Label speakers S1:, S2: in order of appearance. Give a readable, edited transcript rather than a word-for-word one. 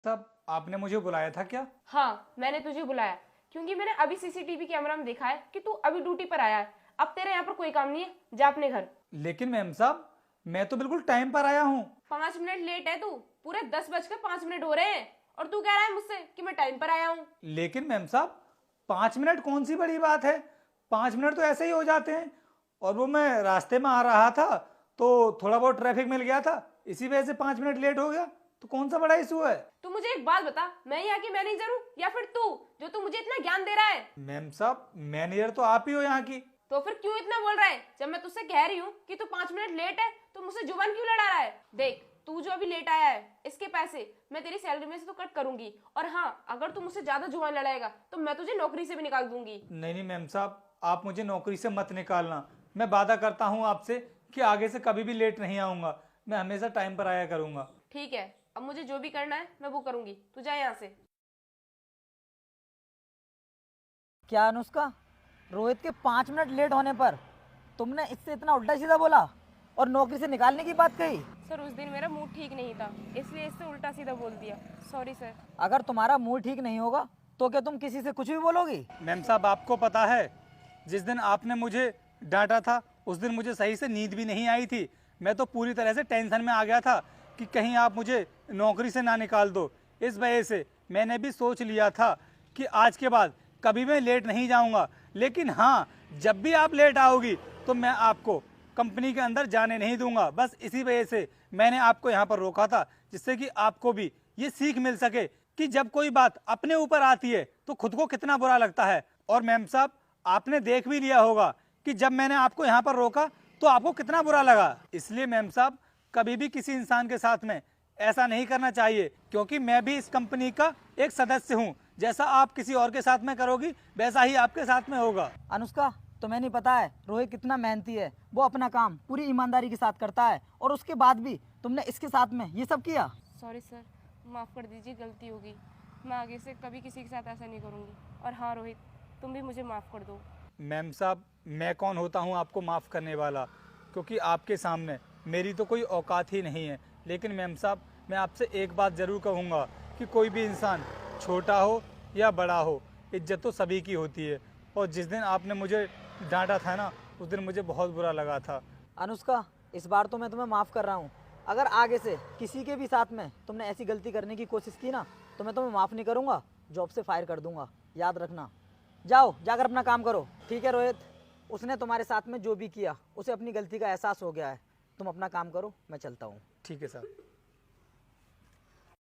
S1: तब आपने मुझे बुलाया था क्या?
S2: हाँ, मैंने तुझे बुलाया क्योंकि मैंने अभी सीसीटीवी कैमरा में देखा है कि तू अभी ड्यूटी पर आया है। अब तेरे यहाँ पर कोई काम नहीं है, जा अपने घर।
S1: लेकिन मैम साहब, मैं तो बिल्कुल टाइम पर आया हूँ।
S2: 5 मिनट लेट है तू। पूरे 10:05 हो रहे हैं और तू कह रहा है मुझसे कि मैं टाइम पर आया हूँ।
S1: लेकिन मैम साहब, 5 मिनट कौन सी बड़ी बात है? 5 मिनट तो ऐसे ही हो जाते हैं। और वो मैं रास्ते में आ रहा था तो थोड़ा बहुत ट्रैफिक मिल गया था, इसी वजह से 5 मिनट लेट हो गया। तो कौन सा बड़ा इशू है?
S2: तू मुझे एक बात बता, मैं यहाँ की मैनेजर हूँ या फिर तू, जो तू मुझे इतना ज्ञान दे रहा है?
S1: मैम साहब, मैनेजर तो आप ही हो यहाँ की।
S2: तो फिर क्यों इतना बोल रहा है? जब मैं तुझसे कह रही हूँ कि तू 5 मिनट लेट है तो मुझसे जुबान क्यों लड़ा रहा है? देख, तू जो अभी लेट आया है इसके पैसे मैं तेरी सैलरी में से तो कट करूंगी, और हाँ, अगर तू मुझसे ज्यादा जुबान लड़ाएगा तो मैं तुझे नौकरी से भी निकाल दूंगी।
S1: नहीं नहीं मैम साहब, आप मुझे नौकरी से मत निकालना। मैं वादा करता हूँ आपसे कि आगे से कभी भी लेट नहीं आऊँगा। मैं हमेशा टाइम पर आया करूँगा।
S2: ठीक है, अब मुझे जो भी करना है मैं वो करूंगी, तू जा यहाँ से।
S3: क्या अनुष्का, रोहित के 5 मिनट लेट होने पर तुमने इससे इतना उल्टा सीधा बोला और नौकरी से निकालने की बात कही?
S2: सर, उस दिन मेरा मूड ठीक नहीं था, इसलिए इससे उल्टा सीधा बोल दिया। Sorry sir.
S3: अगर तुम्हारा मूड ठीक नहीं होगा तो क्या तुम किसी से कुछ भी बोलोगी?
S1: मैम साहब, आपको पता है, जिस दिन आपने मुझे डांटा था उस दिन मुझे सही से नींद भी नहीं आई थी। मैं तो पूरी तरह से टेंशन में आ गया था कि कहीं आप मुझे नौकरी से ना निकाल दो। इस वजह से मैंने भी सोच लिया था कि आज के बाद कभी मैं लेट नहीं जाऊंगा। लेकिन हाँ, जब भी आप लेट आओगी तो मैं आपको कंपनी के अंदर जाने नहीं दूंगा। बस इसी वजह से मैंने आपको यहाँ पर रोका था, जिससे कि आपको भी ये सीख मिल सके कि जब कोई बात अपने ऊपर आती है तो खुद को कितना बुरा लगता है। और मैम साहब, आपने देख भी लिया होगा कि जब मैंने आपको यहाँ पर रोका तो आपको कितना बुरा लगा। इसलिए मैम साहब, कभी भी किसी इंसान के साथ में ऐसा नहीं करना चाहिए, क्योंकि मैं भी इस कंपनी का एक सदस्य हूँ। जैसा आप किसी और के साथ में करोगी वैसा ही आपके साथ में होगा।
S3: अनुष्का, तुम्हें नहीं पता है रोहित कितना मेहनती है। वो अपना काम पूरी ईमानदारी के साथ करता है और उसके बाद भी तुमने इसके साथ में ये सब किया।
S2: सॉरी सर, माफ़ कर दीजिए, गलती होगी। मैं आगे से कभी किसी के साथ ऐसा नहीं करूँगी। और हाँ रोहित, तुम भी मुझे माफ़ कर दो।
S1: मैम साहब, मैं कौन होता हूँ आपको माफ़ करने वाला, क्योंकि आपके सामने मेरी तो कोई औकात ही नहीं है। लेकिन मैम साहब, मैं आपसे एक बात ज़रूर कहूँगा कि कोई भी इंसान छोटा हो या बड़ा हो, इज्जत तो सभी की होती है। और जिस दिन आपने मुझे डांटा था ना, उस दिन मुझे बहुत बुरा लगा था।
S3: अनुष्का, इस बार तो मैं तुम्हें माफ़ कर रहा हूँ। अगर आगे से किसी के भी साथ में तुमने ऐसी गलती करने की कोशिश की ना तो मैं तुम्हें माफ़ नहीं करूँगा, जॉब से फायर कर दूंगा। याद रखना। जाओ, जाकर अपना काम करो। ठीक है रोहित, उसने तुम्हारे साथ में जो भी किया उसे अपनी गलती का एहसास हो गया है। तुम अपना काम करो, मैं चलता हूँ।
S1: ठीक है सर।